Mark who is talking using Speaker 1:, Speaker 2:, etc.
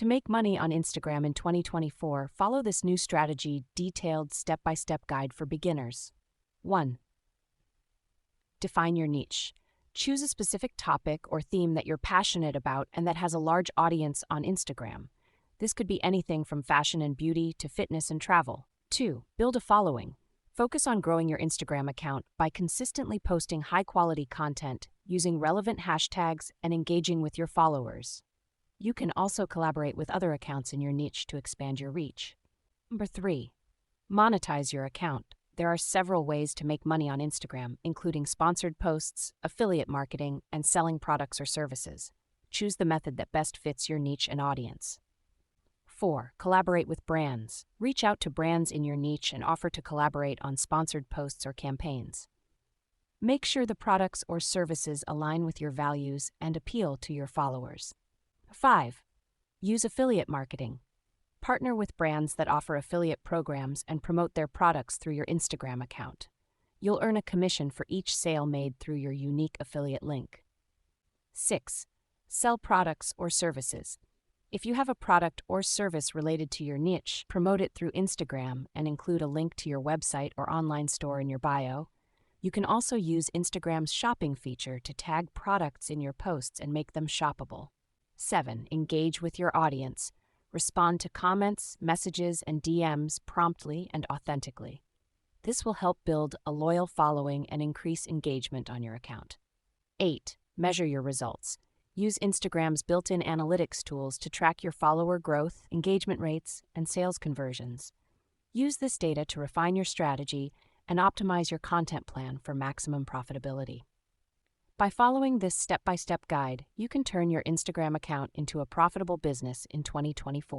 Speaker 1: To make money on Instagram in 2024, follow this new strategy detailed step-by-step guide for beginners. 1. Define your niche. Choose a specific topic or theme that you're passionate about and that has a large audience on Instagram. This could be anything from fashion and beauty to fitness and travel. 2. Build a following. Focus on growing your Instagram account by consistently posting high-quality content, using relevant hashtags, and engaging with your followers. You can also collaborate with other accounts in your niche to expand your reach. 3. Monetize your account. There are several ways to make money on Instagram, including sponsored posts, affiliate marketing, and selling products or services. Choose the method that best fits your niche and audience. 4. Collaborate with brands. Reach out to brands in your niche and offer to collaborate on sponsored posts or campaigns. Make sure the products or services align with your values and appeal to your followers. 5. Use affiliate marketing. Partner with brands that offer affiliate programs and promote their products through your Instagram account. You'll earn a commission for each sale made through your unique affiliate link. 6. Sell products or services. If you have a product or service related to your niche, promote it through Instagram and include a link to your website or online store in your bio. You can also use Instagram's shopping feature to tag products in your posts and make them shoppable. 7. Engage with your audience. Respond to comments, messages, and DMs promptly and authentically. This will help build a loyal following and increase engagement on your account. 8. Measure your results. Use Instagram's built-in analytics tools to track your follower growth, engagement rates, and sales conversions. Use this data to refine your strategy and optimize your content plan for maximum profitability. By following this step-by-step guide, you can turn your Instagram account into a profitable business in 2024.